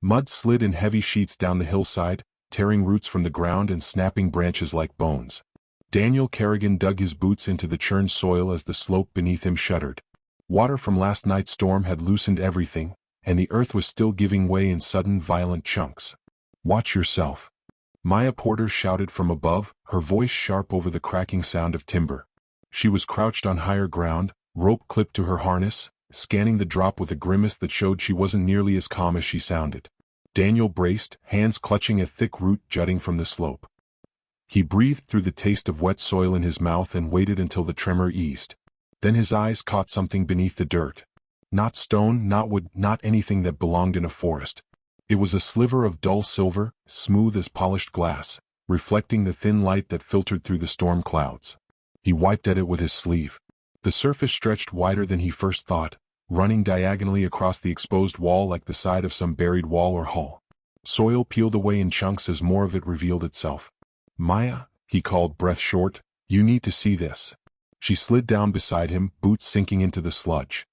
Mud slid in heavy sheets down the hillside, tearing roots from the ground and snapping branches like bones. Daniel Kerrigan dug his boots into the churned soil as the slope beneath him shuddered. Water from last night's storm had loosened everything, and the earth was still giving way in sudden violent chunks. "Watch yourself," Maya Porter shouted from above, her voice sharp over the cracking sound of timber. She was crouched on higher ground, rope clipped to her harness, scanning the drop with a grimace that showed she wasn't nearly as calm as she sounded. Daniel braced, hands clutching a thick root jutting from the slope. He breathed through the taste of wet soil in his mouth and waited until the tremor eased. Then his eyes caught something beneath the dirt. Not stone, not wood, not anything that belonged in a forest. It was a sliver of dull silver, smooth as polished glass, reflecting the thin light that filtered through the storm clouds. He wiped at it with his sleeve. The surface stretched wider than he first thought, running diagonally across the exposed wall like the side of some buried wall or hull. Soil peeled away in chunks as more of it revealed itself. "Maya," he called, breath short, "you need to see this." She slid down beside him, boots sinking into the sludge.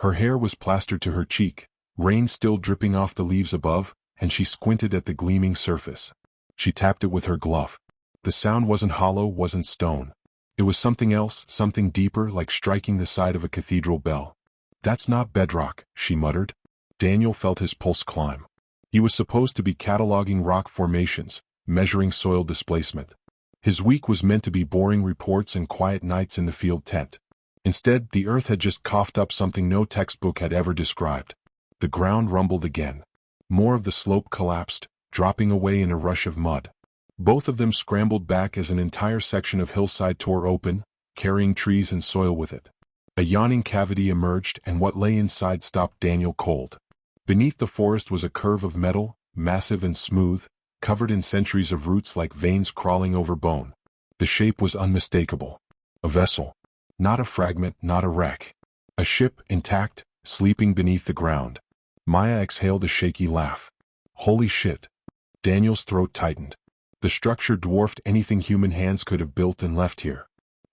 Her hair was plastered to her cheek, rain still dripping off the leaves above, and she squinted at the gleaming surface. She tapped it with her glove. The sound wasn't hollow, wasn't stone. It was something else, something deeper, like striking the side of a cathedral bell. "That's not bedrock," she muttered. Daniel felt his pulse climb. He was supposed to be cataloging rock formations, measuring soil displacement. His week was meant to be boring reports and quiet nights in the field tent. Instead, the earth had just coughed up something no textbook had ever described. The ground rumbled again. More of the slope collapsed, dropping away in a rush of mud. Both of them scrambled back as an entire section of hillside tore open, carrying trees and soil with it. A yawning cavity emerged, and what lay inside stopped Daniel cold. Beneath the forest was a curve of metal, massive and smooth, covered in centuries of roots like veins crawling over bone. The shape was unmistakable. A vessel. Not a fragment, not a wreck. A ship, intact, sleeping beneath the ground. Maya exhaled a shaky laugh. "Holy shit." Daniel's throat tightened. The structure dwarfed anything human hands could have built and left here.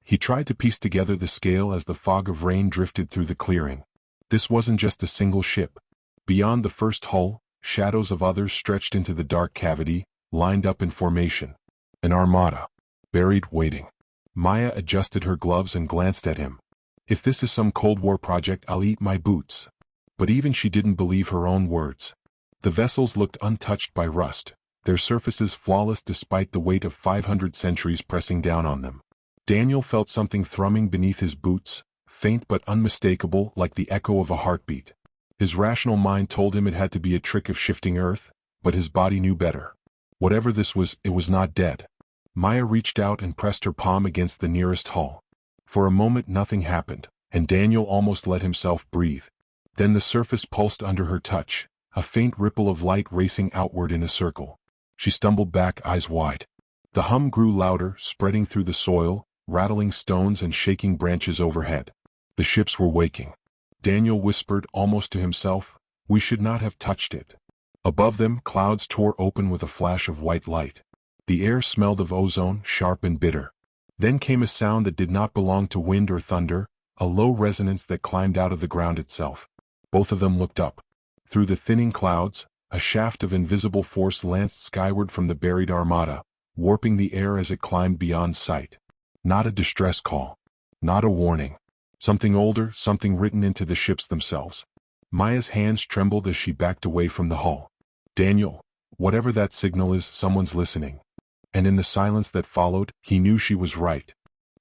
He tried to piece together the scale as the fog of rain drifted through the clearing. This wasn't just a single ship. Beyond the first hull, shadows of others stretched into the dark cavity, lined up in formation. An armada. Buried, waiting. Maya adjusted her gloves and glanced at him. "If this is some Cold War project, I'll eat my boots." But even she didn't believe her own words. The vessels looked untouched by rust, their surfaces flawless despite the weight of 500 centuries pressing down on them. Daniel felt something thrumming beneath his boots, faint but unmistakable, like the echo of a heartbeat. His rational mind told him it had to be a trick of shifting earth, but his body knew better. Whatever this was, it was not dead. Maya reached out and pressed her palm against the nearest hull. For a moment nothing happened, and Daniel almost let himself breathe. Then the surface pulsed under her touch, a faint ripple of light racing outward in a circle. She stumbled back, eyes wide. The hum grew louder, spreading through the soil, rattling stones and shaking branches overhead. The ships were waking. Daniel whispered, almost to himself, "We should not have touched it." Above them, clouds tore open with a flash of white light. The air smelled of ozone, sharp and bitter. Then came a sound that did not belong to wind or thunder, a low resonance that climbed out of the ground itself. Both of them looked up. Through the thinning clouds, a shaft of invisible force lanced skyward from the buried armada, warping the air as it climbed beyond sight. Not a distress call. Not a warning. Something older, something written into the ships themselves. Maya's hands trembled as she backed away from the hull. "Daniel, whatever that signal is, someone's listening." And in the silence that followed, he knew she was right.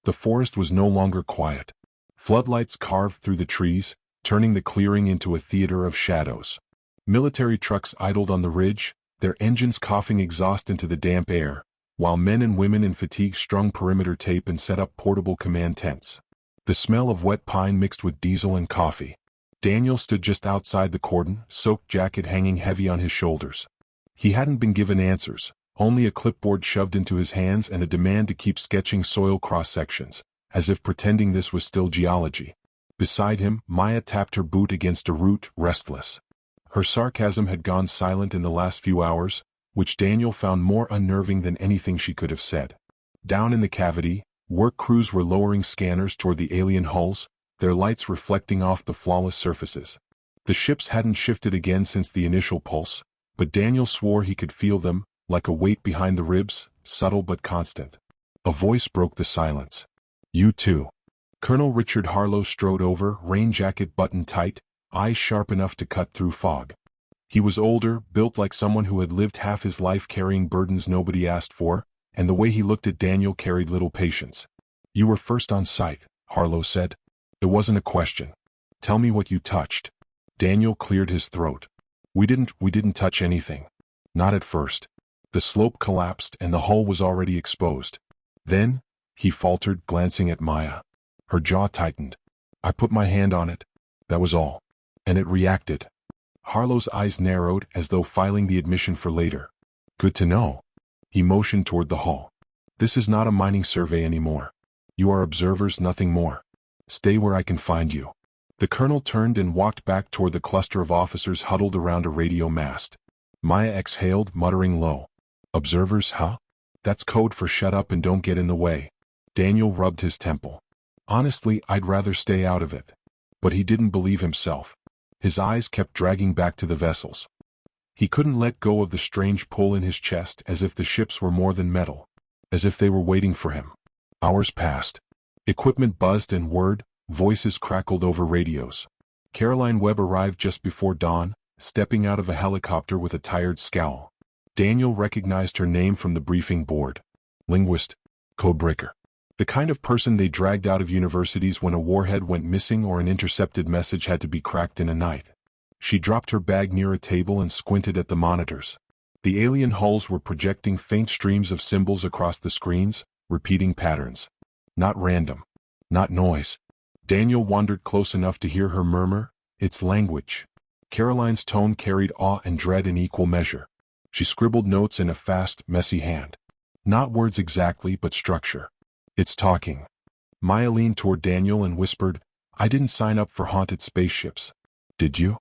The forest was no longer quiet. Floodlights carved through the trees, turning the clearing into a theater of shadows. Military trucks idled on the ridge, their engines coughing exhaust into the damp air, while men and women in fatigue strung perimeter tape and set up portable command tents. The smell of wet pine mixed with diesel and coffee. Daniel stood just outside the cordon, soaked jacket hanging heavy on his shoulders. He hadn't been given answers, only a clipboard shoved into his hands and a demand to keep sketching soil cross-sections, as if pretending this was still geology. Beside him, Maya tapped her boot against a root, restless. Her sarcasm had gone silent in the last few hours, which Daniel found more unnerving than anything she could have said. Down in the cavity, work crews were lowering scanners toward the alien hulls, their lights reflecting off the flawless surfaces. The ships hadn't shifted again since the initial pulse, but Daniel swore he could feel them, like a weight behind the ribs, subtle but constant. A voice broke the silence. "You too." Colonel Richard Harlow strode over, rain jacket buttoned tight, eyes sharp enough to cut through fog. He was older, built like someone who had lived half his life carrying burdens nobody asked for, and the way he looked at Daniel carried little patience. "You were first on site," Harlow said. "It wasn't a question. Tell me what you touched." Daniel cleared his throat. We didn't touch anything. Not at first. The slope collapsed and the hull was already exposed. Then, he faltered, glancing at Maya. Her jaw tightened. "I put my hand on it. That was all. And it reacted." Harlow's eyes narrowed, as though filing the admission for later. "Good to know." He motioned toward the hull. "This is not a mining survey anymore. You are observers, nothing more. Stay where I can find you." The colonel turned and walked back toward the cluster of officers huddled around a radio mast. Maya exhaled, muttering low. "Observers, huh? That's code for shut up and don't get in the way." Daniel rubbed his temple. "Honestly, I'd rather stay out of it." But he didn't believe himself. His eyes kept dragging back to the vessels. He couldn't let go of the strange pull in his chest, as if the ships were more than metal. As if they were waiting for him. Hours passed. Equipment buzzed and voices crackled over radios. Caroline Webb arrived just before dawn, stepping out of a helicopter with a tired scowl. Daniel recognized her name from the briefing board. Linguist. Codebreaker. The kind of person they dragged out of universities when a warhead went missing or an intercepted message had to be cracked in a night. She dropped her bag near a table and squinted at the monitors. The alien hulls were projecting faint streams of symbols across the screens, repeating patterns. Not random. Not noise. Daniel wandered close enough to hear her murmur, "It's language." Caroline's tone carried awe and dread in equal measure. She scribbled notes in a fast, messy hand. Not words exactly, but structure. "It's talking." Maya leaned toward Daniel and whispered, "I didn't sign up for haunted spaceships." "Did you?"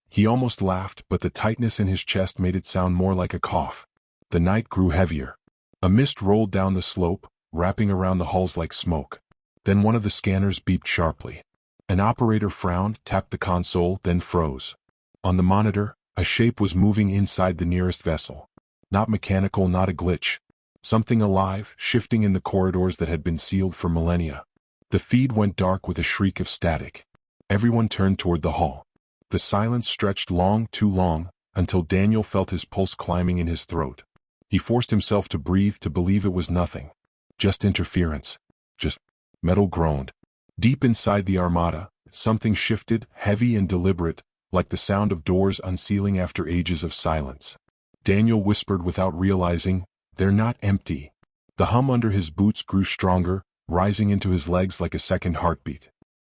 He almost laughed, but the tightness in his chest made it sound more like a cough. The night grew heavier. A mist rolled down the slope, wrapping around the hulls like smoke. Then one of the scanners beeped sharply. An operator frowned, tapped the console, then froze. On the monitor, a shape was moving inside the nearest vessel. Not mechanical, not a glitch. Something alive, shifting in the corridors that had been sealed for millennia. The feed went dark with a shriek of static. Everyone turned toward the hull. The silence stretched long, too long, until Daniel felt his pulse climbing in his throat. He forced himself to breathe, to believe it was nothing. Just interference. Just... Metal groaned. Deep inside the armada, something shifted, heavy and deliberate, like the sound of doors unsealing after ages of silence. Daniel whispered without realizing, "They're not empty." The hum under his boots grew stronger, rising into his legs like a second heartbeat.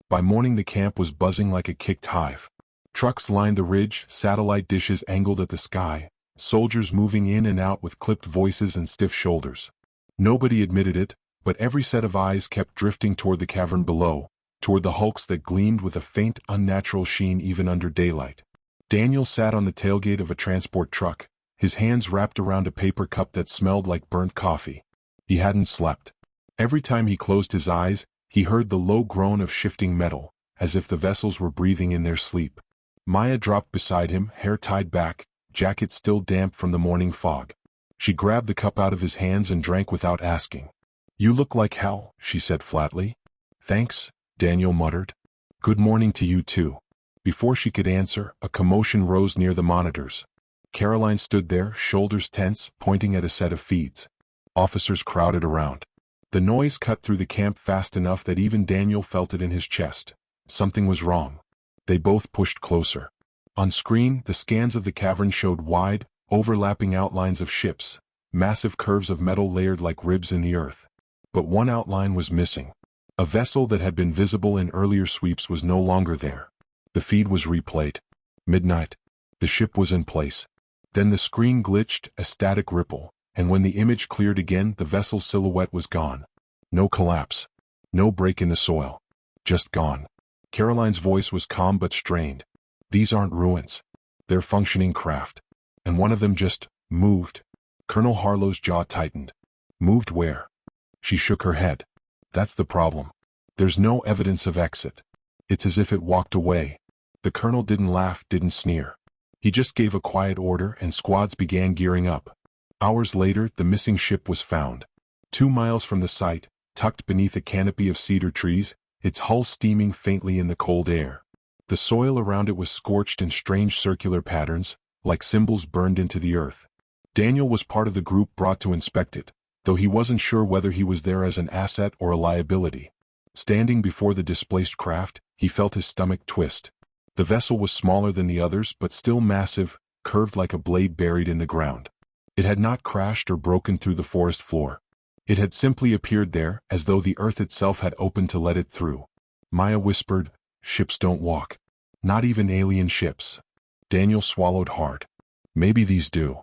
By morning the camp was buzzing like a kicked hive. Trucks lined the ridge, satellite dishes angled at the sky, soldiers moving in and out with clipped voices and stiff shoulders. Nobody admitted it, but every set of eyes kept drifting toward the cavern below, toward the hulks that gleamed with a faint, unnatural sheen even under daylight. Daniel sat on the tailgate of a transport truck, his hands wrapped around a paper cup that smelled like burnt coffee. He hadn't slept. Every time he closed his eyes, he heard the low groan of shifting metal, as if the vessels were breathing in their sleep. Maya dropped beside him, hair tied back, jacket still damp from the morning fog. She grabbed the cup out of his hands and drank without asking. "You look like hell," she said flatly. "Thanks," Daniel muttered. "Good morning to you too." Before she could answer, a commotion rose near the monitors. Caroline stood there, shoulders tense, pointing at a set of feeds. Officers crowded around. The noise cut through the camp fast enough that even Daniel felt it in his chest. Something was wrong. They both pushed closer. On screen, the scans of the cavern showed wide, overlapping outlines of ships, massive curves of metal layered like ribs in the earth. But one outline was missing. A vessel that had been visible in earlier sweeps was no longer there. The feed was replayed. Midnight. The ship was in place. Then the screen glitched, a static ripple, and when the image cleared again, the vessel's silhouette was gone. No collapse. No break in the soil. Just gone. Caroline's voice was calm but strained. "These aren't ruins. They're functioning craft. And one of them just moved." Colonel Harlow's jaw tightened. "Moved where?" She shook her head. "That's the problem. There's no evidence of exit. It's as if it walked away." The colonel didn't laugh, didn't sneer. He just gave a quiet order and squads began gearing up. Hours later, the missing ship was found. 2 miles from the site, tucked beneath a canopy of cedar trees, its hull steaming faintly in the cold air. The soil around it was scorched in strange circular patterns, like symbols burned into the earth. Daniel was part of the group brought to inspect it, though he wasn't sure whether he was there as an asset or a liability. Standing before the displaced craft, he felt his stomach twist. The vessel was smaller than the others but still massive, curved like a blade buried in the ground. It had not crashed or broken through the forest floor. It had simply appeared there, as though the earth itself had opened to let it through. Maya whispered, "Ships don't walk. Not even alien ships." Daniel swallowed hard. Maybe these do.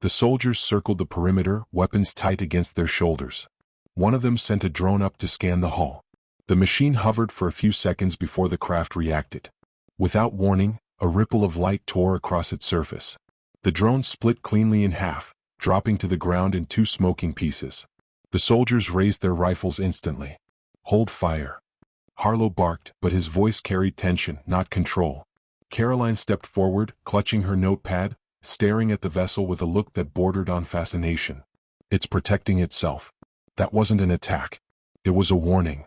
The soldiers circled the perimeter, weapons tight against their shoulders. One of them sent a drone up to scan the hull. The machine hovered for a few seconds before the craft reacted. Without warning, a ripple of light tore across its surface. The drone split cleanly in half, dropping to the ground in 2 smoking pieces. The soldiers raised their rifles instantly. "Hold fire." Harlow barked, but his voice carried tension, not control. Caroline stepped forward, clutching her notepad, staring at the vessel with a look that bordered on fascination. "It's protecting itself." That wasn't an attack. It was a warning.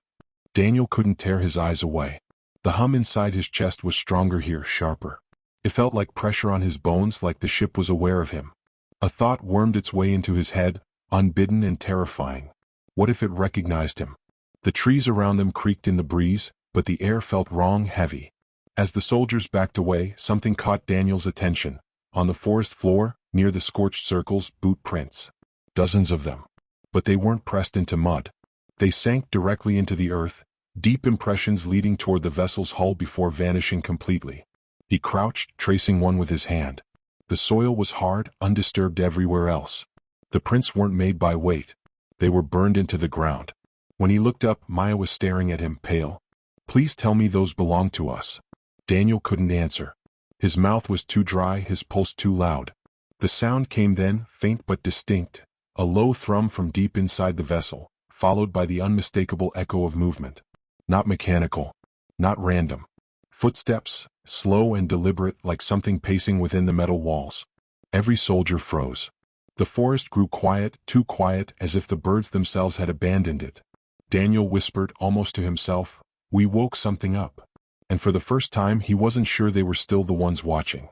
Daniel couldn't tear his eyes away. The hum inside his chest was stronger here, sharper. It felt like pressure on his bones, like the ship was aware of him. A thought wormed its way into his head, unbidden and terrifying. What if it recognized him? The trees around them creaked in the breeze, but the air felt wrong, heavy. As the soldiers backed away, something caught Daniel's attention. On the forest floor, near the scorched circles, boot prints. Dozens of them. But they weren't pressed into mud. They sank directly into the earth, deep impressions leading toward the vessel's hull before vanishing completely. He crouched, tracing one with his hand. The soil was hard, undisturbed everywhere else. The prints weren't made by weight. They were burned into the ground. When he looked up, Maya was staring at him, pale. "Please tell me those belong to us." Daniel couldn't answer. His mouth was too dry, his pulse too loud. The sound came then, faint but distinct, a low thrum from deep inside the vessel, followed by the unmistakable echo of movement. Not mechanical. Not random. Footsteps, slow and deliberate, like something pacing within the metal walls. Every soldier froze. The forest grew quiet, too quiet, as if the birds themselves had abandoned it. Daniel whispered, almost to himself, "We woke something up." And for the first time he wasn't sure they were still the ones watching.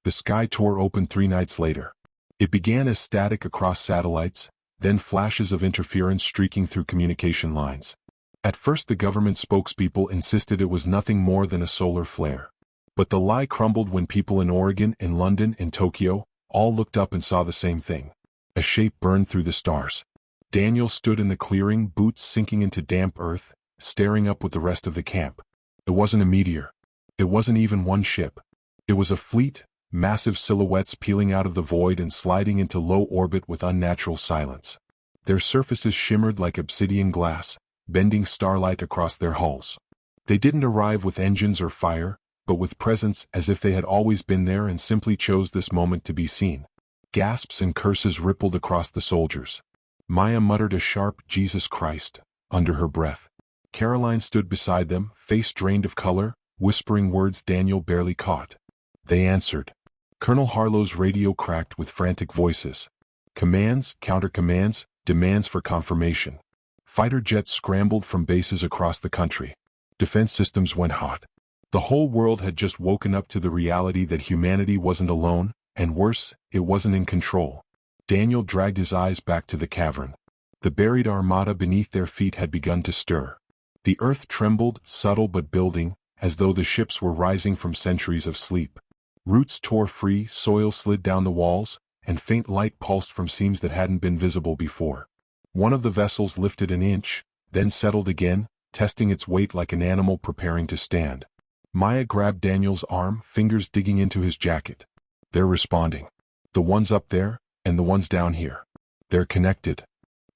The sky tore open 3 nights later. It began as static across satellites, then flashes of interference streaking through communication lines. At first the government spokespeople insisted it was nothing more than a solar flare. But the lie crumbled when people in Oregon, in London, in Tokyo, all looked up and saw the same thing. A shape burned through the stars. Daniel stood in the clearing, boots sinking into damp earth, staring up with the rest of the camp. It wasn't a meteor. It wasn't even one ship. It was a fleet, massive silhouettes peeling out of the void and sliding into low orbit with unnatural silence. Their surfaces shimmered like obsidian glass, bending starlight across their hulls. They didn't arrive with engines or fire, but with presence, as if they had always been there and simply chose this moment to be seen. Gasps and curses rippled across the soldiers. Maya muttered a sharp "Jesus Christ" under her breath. Caroline stood beside them, face drained of color, whispering words Daniel barely caught. They answered. Colonel Harlow's radio cracked with frantic voices. Commands, counter-commands, demands for confirmation. Fighter jets scrambled from bases across the country. Defense systems went hot. The whole world had just woken up to the reality that humanity wasn't alone, and worse, it wasn't in control. Daniel dragged his eyes back to the cavern. The buried armada beneath their feet had begun to stir. The earth trembled, subtle but building, as though the ships were rising from centuries of sleep. Roots tore free, soil slid down the walls, and faint light pulsed from seams that hadn't been visible before. One of the vessels lifted an inch, then settled again, testing its weight like an animal preparing to stand. Maya grabbed Daniel's arm, fingers digging into his jacket. They're responding. The ones up there, and the ones down here. They're connected.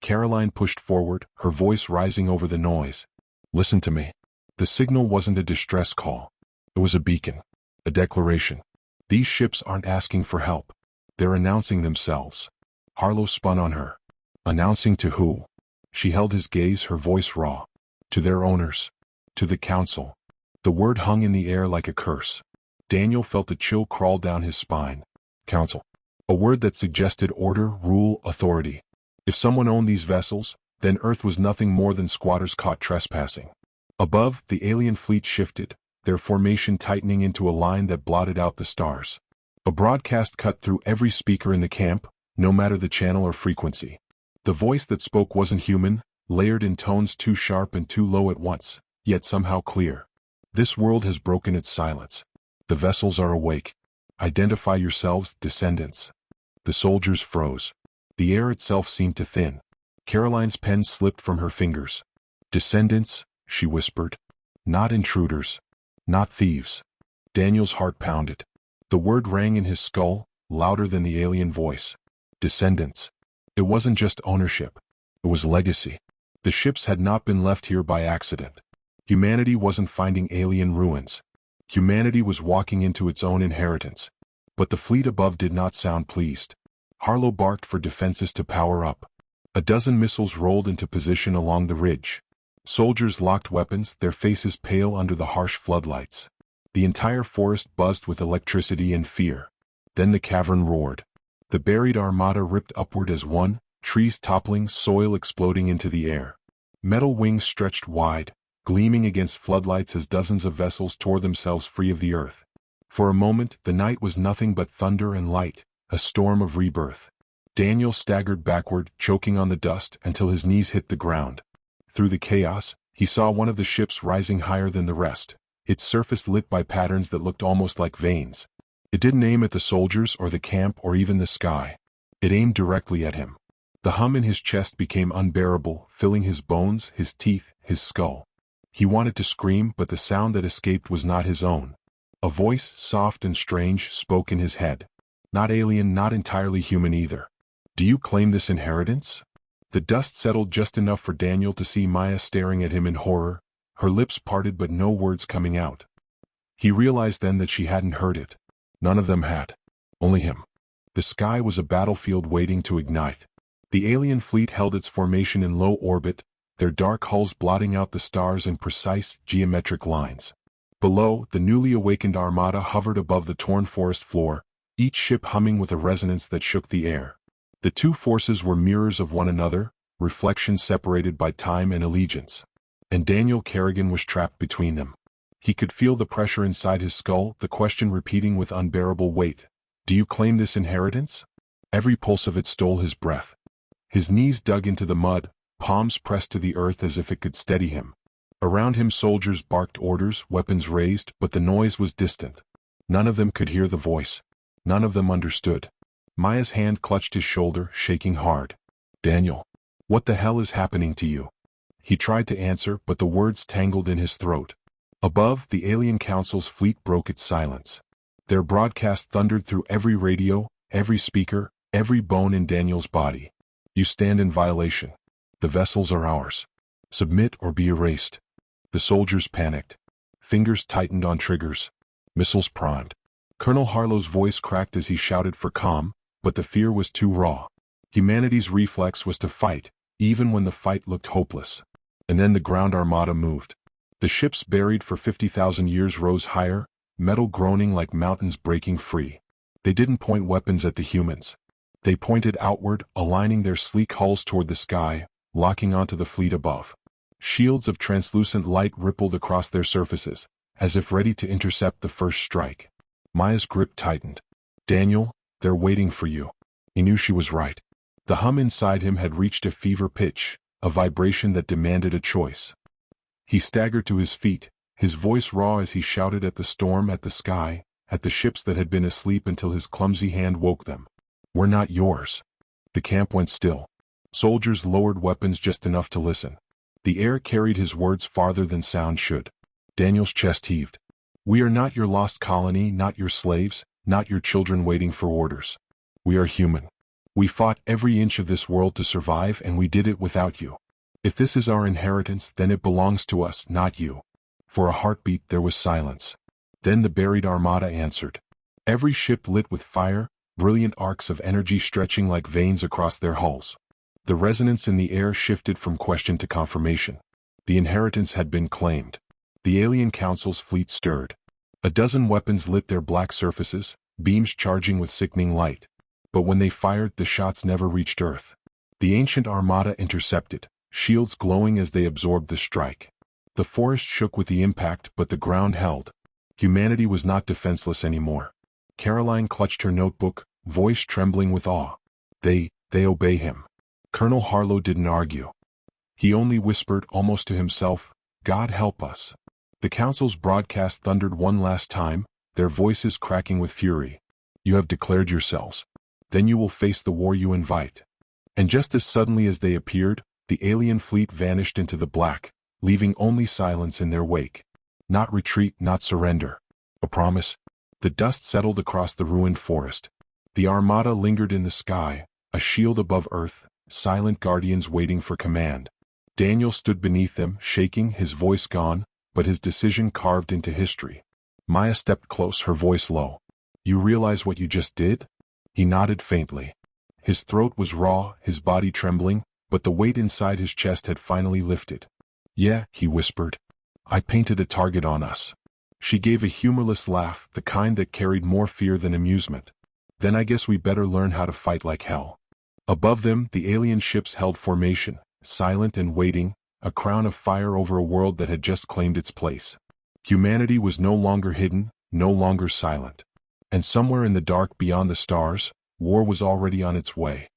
Caroline pushed forward, her voice rising over the noise. Listen to me. The signal wasn't a distress call. It was a beacon. A declaration. These ships aren't asking for help. They're announcing themselves. Harlow spun on her. Announcing to who? She held his gaze, her voice raw. To their owners. To the council. The word hung in the air like a curse. Daniel felt a chill crawl down his spine. Council. A word that suggested order, rule, authority. If someone owned these vessels, then Earth was nothing more than squatters caught trespassing. Above, the alien fleet shifted, their formation tightening into a line that blotted out the stars. A broadcast cut through every speaker in the camp, no matter the channel or frequency. The voice that spoke wasn't human, layered in tones too sharp and too low at once, yet somehow clear. This world has broken its silence. The vessels are awake. Identify yourselves, descendants. The soldiers froze. The air itself seemed to thin. Caroline's pen slipped from her fingers. Descendants, she whispered. Not intruders. Not thieves. Daniel's heart pounded. The word rang in his skull, louder than the alien voice. Descendants. It wasn't just ownership. It was legacy. The ships had not been left here by accident. Humanity wasn't finding alien ruins. Humanity was walking into its own inheritance. But the fleet above did not sound pleased. Harlow barked for defenses to power up. A dozen missiles rolled into position along the ridge. Soldiers locked weapons, their faces pale under the harsh floodlights. The entire forest buzzed with electricity and fear. Then the cavern roared. The buried armada ripped upward as one, trees toppling, soil exploding into the air. Metal wings stretched wide, gleaming against floodlights as dozens of vessels tore themselves free of the earth. For a moment, the night was nothing but thunder and light, a storm of rebirth. Daniel staggered backward, choking on the dust until his knees hit the ground. Through the chaos, he saw one of the ships rising higher than the rest, its surface lit by patterns that looked almost like veins. It didn't aim at the soldiers or the camp or even the sky. It aimed directly at him. The hum in his chest became unbearable, filling his bones, his teeth, his skull. He wanted to scream, but the sound that escaped was not his own. A voice, soft and strange, spoke in his head. Not alien, not entirely human either. Do you claim this inheritance? The dust settled just enough for Daniel to see Maya staring at him in horror, her lips parted but no words coming out. He realized then that she hadn't heard it. None of them had. Only him. The sky was a battlefield waiting to ignite. The alien fleet held its formation in low orbit, their dark hulls blotting out the stars in precise, geometric lines. Below, the newly awakened armada hovered above the torn forest floor, each ship humming with a resonance that shook the air. The two forces were mirrors of one another, reflections separated by time and allegiance. And Daniel Kerrigan was trapped between them. He could feel the pressure inside his skull, the question repeating with unbearable weight. Do you claim this inheritance? Every pulse of it stole his breath. His knees dug into the mud, palms pressed to the earth as if it could steady him. Around him soldiers barked orders, weapons raised, but the noise was distant. None of them could hear the voice. None of them understood. Maya's hand clutched his shoulder, shaking hard. Daniel, what the hell is happening to you? He tried to answer, but the words tangled in his throat. Above, the alien council's fleet broke its silence. Their broadcast thundered through every radio, every speaker, every bone in Daniel's body. You stand in violation. The vessels are ours. Submit or be erased. The soldiers panicked. Fingers tightened on triggers. Missiles primed. Colonel Harlow's voice cracked as he shouted for calm, but the fear was too raw. Humanity's reflex was to fight, even when the fight looked hopeless. And then the ground armada moved. The ships buried for 50,000 years rose higher, metal groaning like mountains breaking free. They didn't point weapons at the humans. They pointed outward, aligning their sleek hulls toward the sky, locking onto the fleet above. Shields of translucent light rippled across their surfaces, as if ready to intercept the first strike. Maya's grip tightened. Daniel, they're waiting for you. He knew she was right. The hum inside him had reached a fever pitch, a vibration that demanded a choice. He staggered to his feet, his voice raw as he shouted at the storm, at the sky, at the ships that had been asleep until his clumsy hand woke them. We're not yours. The camp went still. Soldiers lowered weapons just enough to listen. The air carried his words farther than sound should. Daniel's chest heaved. We are not your lost colony, not your slaves, not your children waiting for orders. We are human. We fought every inch of this world to survive, and we did it without you. If this is our inheritance, then it belongs to us, not you. For a heartbeat there was silence. Then the buried armada answered. Every ship lit with fire, brilliant arcs of energy stretching like veins across their hulls. The resonance in the air shifted from question to confirmation. The inheritance had been claimed. The alien council's fleet stirred. A dozen weapons lit their black surfaces, beams charging with sickening light. But when they fired, the shots never reached Earth. The ancient armada intercepted, shields glowing as they absorbed the strike. The forest shook with the impact, but the ground held. Humanity was not defenseless anymore. Caroline clutched her notebook, voice trembling with awe. They obey him. Colonel Harlow didn't argue. He only whispered, almost to himself, God help us. The council's broadcast thundered one last time, their voices cracking with fury. You have declared yourselves. Then you will face the war you invite. And just as suddenly as they appeared, the alien fleet vanished into the black, leaving only silence in their wake. Not retreat, not surrender. A promise? The dust settled across the ruined forest. The armada lingered in the sky, a shield above Earth, silent guardians waiting for command. Daniel stood beneath them, shaking, his voice gone, but his decision carved into history. Maya stepped close, her voice low. You realize what you just did? He nodded faintly. His throat was raw, his body trembling, but the weight inside his chest had finally lifted. Yeah, he whispered. I painted a target on us. She gave a humorless laugh, the kind that carried more fear than amusement. Then I guess we better learn how to fight like hell. Above them, the alien ships held formation, silent and waiting, a crown of fire over a world that had just claimed its place. Humanity was no longer hidden, no longer silent. And somewhere in the dark beyond the stars, war was already on its way.